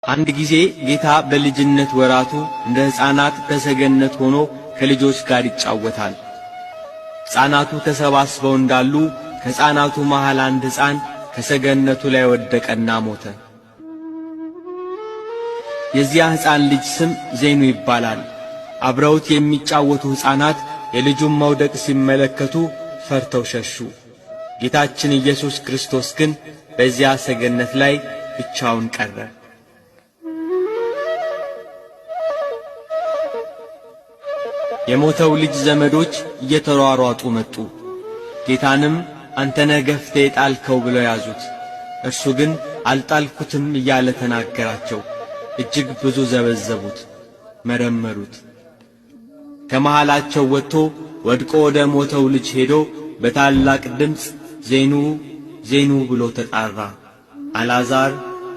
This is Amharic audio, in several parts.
አንድ ጊዜ ጌታ በልጅነት ወራቱ እንደ ሕፃናት በሰገነት ሆኖ ከልጆች ጋር ይጫወታል። ሕፃናቱ ተሰባስበው እንዳሉ ከሕፃናቱ መሃል አንድ ሕፃን ከሰገነቱ ላይ ወደቀና ሞተ። የዚያ ሕፃን ልጅ ስም ዜኑ ይባላል። አብረውት የሚጫወቱ ሕፃናት የልጁን መውደቅ ሲመለከቱ ፈርተው ሸሹ። ጌታችን ኢየሱስ ክርስቶስ ግን በዚያ ሰገነት ላይ ብቻውን ቀረ። የሞተው ልጅ ዘመዶች እየተሯሯጡ መጡ። ጌታንም አንተ ነህ ገፍተህ የጣልከው ብለው ያዙት። እርሱ ግን አልጣልኩትም እያለ ተናገራቸው። እጅግ ብዙ ዘበዘቡት፣ መረመሩት። ከመሃላቸው ወጥቶ ወድቆ ወደ ሞተው ልጅ ሄዶ በታላቅ ድምፅ ዜኑ ዜኑ ብሎ ተጣራ። አልዓዛር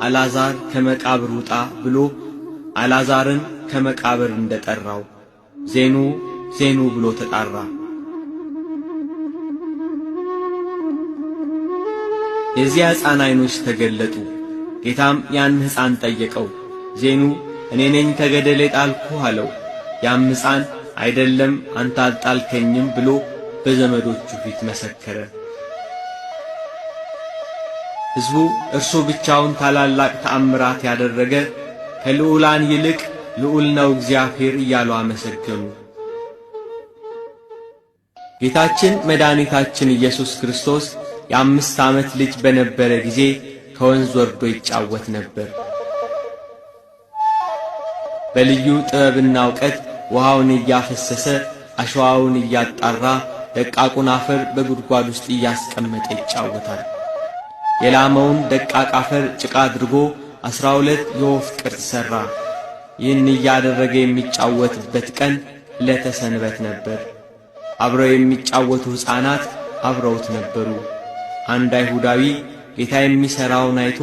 አልዓዛር ከመቃብር ውጣ ብሎ አልዓዛርን ከመቃብር እንደጠራው ዜኑ ዜኑ ብሎ ተጣራ። የዚያ ሕፃን ዓይኖች ተገለጡ። ጌታም ያን ሕፃን ጠየቀው። ዜኑ እኔ ነኝ ከገደል የጣልኩህ አለው። ያም ሕፃን አይደለም አንተ አልጣልከኝም ብሎ በዘመዶቹ ፊት መሰከረ። ሕዝቡ እርሱ ብቻውን ታላላቅ ተአምራት ያደረገ ከልዑላን ይልቅ ልዑል ነው እግዚአብሔር እያሉ አመሰገኑ። ጌታችን መድኃኒታችን ኢየሱስ ክርስቶስ የ5 ዓመት ልጅ በነበረ ጊዜ ከወንዝ ወርዶ ይጫወት ነበር። በልዩ ጥበብና ዕውቀት ውሃውን እያፈሰሰ አሸዋውን እያጣራ ደቃቁን አፈር በጉድጓድ ውስጥ እያስቀመጠ ይጫወታል። የላመውን ደቃቅ አፈር ጭቃ አድርጎ 12 የወፍ ቅርጽ ሠራ። ይህን እያደረገ የሚጫወትበት ቀን ዕለተ ሰንበት ነበር። አብረው የሚጫወቱ ሕፃናት አብረውት ነበሩ። አንድ አይሁዳዊ ጌታ የሚሠራውን አይቶ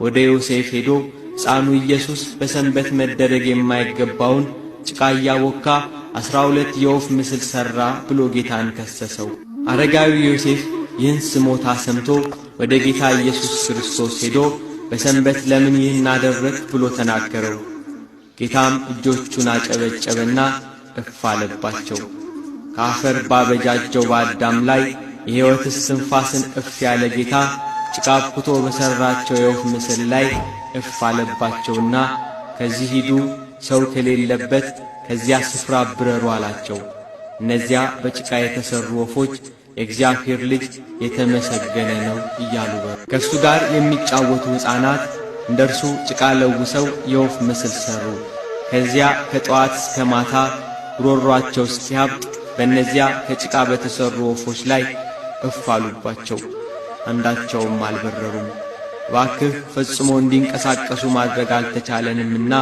ወደ ዮሴፍ ሄዶ ሕፃኑ ኢየሱስ በሰንበት መደረግ የማይገባውን ጭቃ እያቦካ 12 የወፍ ምስል ሠራ ብሎ ጌታን ከሰሰው። አረጋዊ ዮሴፍ ይህን ስሞታ ሰምቶ ወደ ጌታ ኢየሱስ ክርስቶስ ሄዶ በሰንበት ለምን ይህን አደረግህ ብሎ ተናገረው። ጌታም እጆቹን አጨበጨበና እፍ አለባቸው። ከአፈር ባበጃጀው በአዳም ላይ የሕይወት እስትንፋስን እፍ ያለ ጌታ ጭቃ አብኩቶ በሠራቸው የወፍ ምስል ላይ እፍ አለባቸውና ከዚህ ሂዱ፣ ሰው ከሌለበት ከዚያ ስፍራ ብረሩ አላቸው። እነዚያ በጭቃ የተሠሩ ወፎች የእግዚአብሔር ልጅ የተመሰገነ ነው እያሉ በሩ። ከእርሱ ጋር የሚጫወቱ ሕፃናት እንደ እርሱ ጭቃ ለውሰው የወፍ ምስል ሠሩ። ከዚያ ከጠዋት እስከ ማታ ጉሮሮአቸው እስኪያብጥ በእነዚያ ከጭቃ በተሠሩ ወፎች ላይ እፍ አሉባቸው። አንዳቸውም አልበረሩም። እባክህ ፈጽሞ እንዲንቀሳቀሱ ማድረግ አልተቻለንምና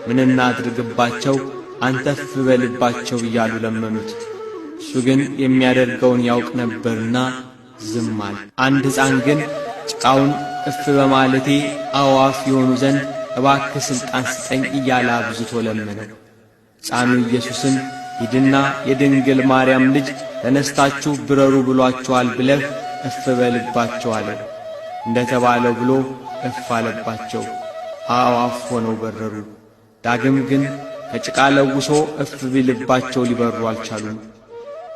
ምን እናድርግባቸው? አንተ እፍ በልባቸው እያሉ ለመኑት። እሱ ግን የሚያደርገውን ያውቅ ነበርና ዝም አለ። አንድ ሕፃን ግን ጭቃውን እፍ በማለቴ አዕዋፍ የሆኑ ዘንድ እባክህ ሥልጣን ስጠኝ እያለ አብዝቶ ለመነው። ሕፃኑ ኢየሱስም ሂድና የድንግል ማርያም ልጅ ተነስታችሁ ብረሩ ብሏችኋል ብለህ እፍ በልባቸው አለው። እንደ ተባለው ብሎ እፍ አለባቸው። አዕዋፍ ሆነው በረሩ። ዳግም ግን ከጭቃ ለውሶ እፍ ቢልባቸው ሊበሩ አልቻሉም።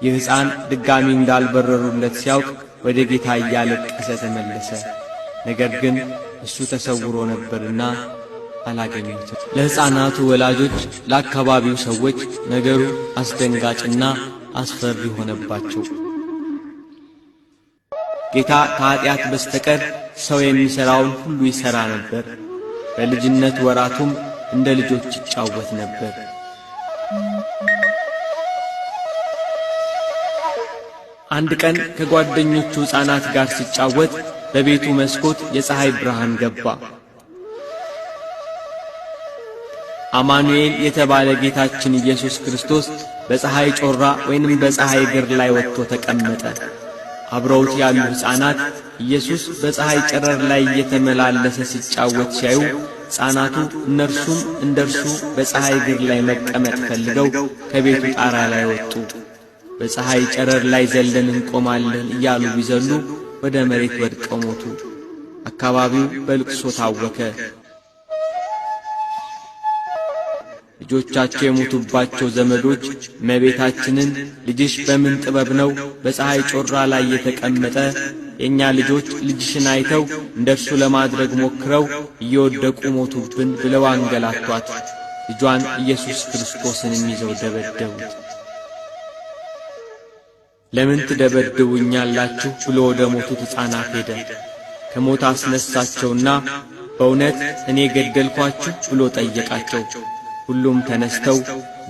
ይህ ሕፃን ድጋሚ እንዳልበረሩለት ሲያውቅ ወደ ጌታ እያለቀሰ ተመለሰ። ነገር ግን እሱ ተሰውሮ ነበርና አላገኙትም። ለሕፃናቱ ወላጆች፣ ለአካባቢው ሰዎች ነገሩ አስደንጋጭና አስፈሪ ሆነባቸው። ጌታ ከኀጢአት በስተቀር ሰው የሚሠራውን ሁሉ ይሠራ ነበር። በልጅነት ወራቱም እንደ ልጆች ይጫወት ነበር። አንድ ቀን ከጓደኞቹ ሕፃናት ጋር ሲጫወት በቤቱ መስኮት የፀሐይ ብርሃን ገባ። አማኑኤል የተባለ ጌታችን ኢየሱስ ክርስቶስ በፀሐይ ጮራ ወይንም በፀሐይ እግር ላይ ወጥቶ ተቀመጠ። አብረውት ያሉ ሕፃናት ኢየሱስ በፀሐይ ጨረር ላይ እየተመላለሰ ሲጫወት ሲያዩ ሕፃናቱ እነርሱም እንደርሱ በፀሐይ እግር ላይ መቀመጥ ፈልገው ከቤቱ ጣራ ላይ ወጡ። በፀሐይ ጨረር ላይ ዘለን እንቆማለን እያሉ ቢዘሉ ወደ መሬት ወድቀው ሞቱ። አካባቢው በልቅሶ ታወከ። ልጆቻቸው የሞቱባቸው ዘመዶች እመቤታችንን ልጅሽ በምን ጥበብ ነው በፀሐይ ጮራ ላይ የተቀመጠ? የእኛ ልጆች ልጅሽን አይተው እንደርሱ ለማድረግ ሞክረው እየወደቁ ሞቱብን ብለው አንገላቷት። ልጇን ኢየሱስ ክርስቶስን ይዘው ደበደቡት። ለምን ትደበድቡኛላችሁ ብሎ ወደ ሞቱት ሕፃናት ሄደ። ከሞት አስነሳቸውና በእውነት እኔ ገደልኳችሁ ብሎ ጠየቃቸው። ሁሉም ተነስተው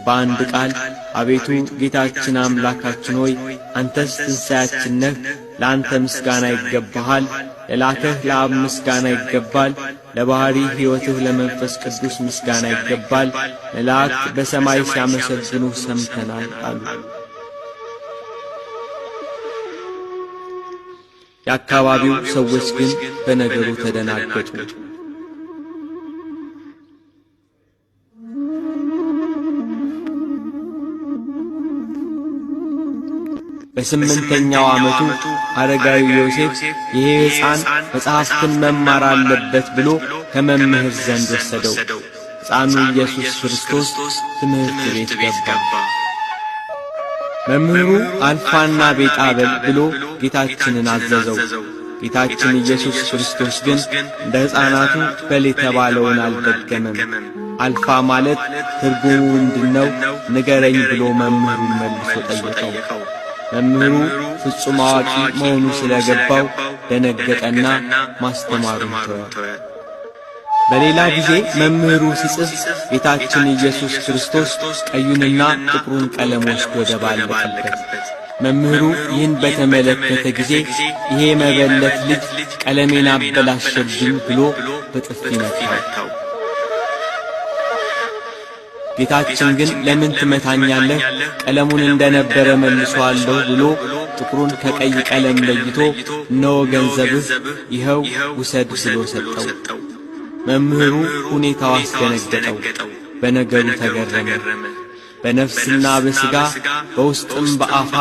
በአንድ ቃል አቤቱ ጌታችን አምላካችን ሆይ አንተስ ትንሣኤያችን ነህ፣ ለአንተ ምስጋና ይገባሃል፣ ለላከህ ለአብ ምስጋና ይገባል፣ ለባሕሪ ሕይወትህ ለመንፈስ ቅዱስ ምስጋና ይገባል፣ መላእክት በሰማይ ሲያመሰግኑህ ሰምተናል አሉ። የአካባቢው ሰዎች ግን በነገሩ ተደናገጡ። በስምንተኛው ዓመቱ አረጋዊ ዮሴፍ ይሄ ሕፃን መጽሐፍትን መማር አለበት ብሎ ከመምህር ዘንድ ወሰደው። ሕፃኑ ኢየሱስ ክርስቶስ ትምህርት ቤት ገባ። መምህሩ አልፋና ቤጣ በል ብሎ ጌታችንን አዘዘው። ጌታችን ኢየሱስ ክርስቶስ ግን እንደ ሕፃናቱ በል የተባለውን አልደገመም። አልፋ ማለት ትርጉሙ ምንድነው ንገረኝ ብሎ መምህሩን መልሶ ጠየቀው። መምህሩ ፍጹም አዋቂ መሆኑ ስለገባው ደነገጠና ማስተማሩን ተወ። በሌላ ጊዜ መምህሩ ሲጽፍ ጌታችን ኢየሱስ ክርስቶስ ቀዩንና ጥቁሩን ቀለም ወስዶ ደባለቀበት። መምህሩ ይህን በተመለከተ ጊዜ ይሄ መበለት ልጅ ቀለሜን አበላሸብኝ ብሎ በጥፊ መታው። ጌታችን ግን ለምን ትመታኛለህ? ቀለሙን እንደነበረ መልሶአለሁ ብሎ ጥቁሩን ከቀይ ቀለም ለይቶ እነሆ ገንዘብህ ይኸው ውሰድ ብሎ ሰጠው። መምህሩ ሁኔታው አስደነገጠው፣ በነገሩ ተገረመ። በነፍስና በሥጋ በውስጥም በአፋ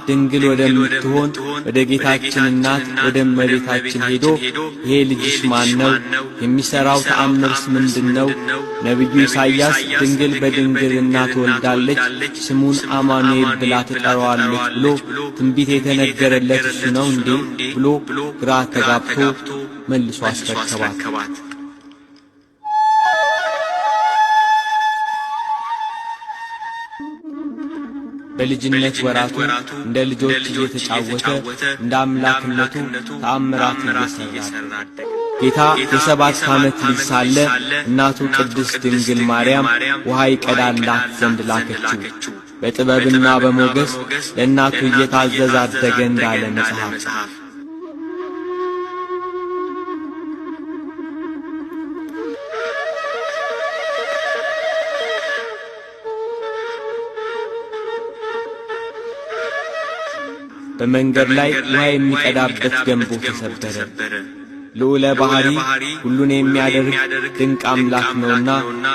ድንግል ወደምትሆን ወደ ጌታችን እናት ወደ እመቤታችን ሄዶ ይሄ ልጅሽ ማን ነው? የሚሠራው ተአምርስ ምንድነው? ነቢዩ ኢሳይያስ ድንግል በድንግልና ትወልዳለች፣ ስሙን አማኑኤል ብላ ትጠራዋለች ብሎ ትንቢት የተነገረለት እሱ ነው እንዴ? ብሎ ግራ ተጋብቶ መልሶ አስረከባት። በልጅነት ወራቱ እንደ ልጆች እየተጫወተ እንደ አምላክነቱ ተአምራት እየሠራ ጌታ የ7 ዓመት ልጅ ሳለ እናቱ ቅድስት ድንግል ማርያም ውሃ ይቀዳላት ዘንድ ላከችው። በጥበብና በሞገስ ለእናቱ እየታዘዘ አደገ እንዳለ መጽሐፍ። በመንገድ ላይ ውሃ የሚቀዳበት ገንቦ ተሰበረ። ልዑለ ባሕሪ ሁሉን የሚያደርግ ድንቅ አምላክ ነውና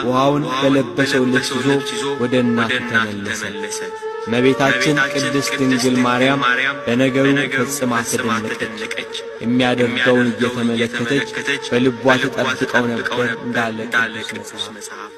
ውሃውን በለበሰው ልብስ ይዞ ወደ እናቱ ተመለሰ። እመቤታችን ቅድስት ድንግል ማርያም በነገሩ ፈጽማ ተደነቀች። የሚያደርገውን እየተመለከተች በልቧ ተጠብቀው ነበር እንዳለ ቅዱስ መጽሐፍ።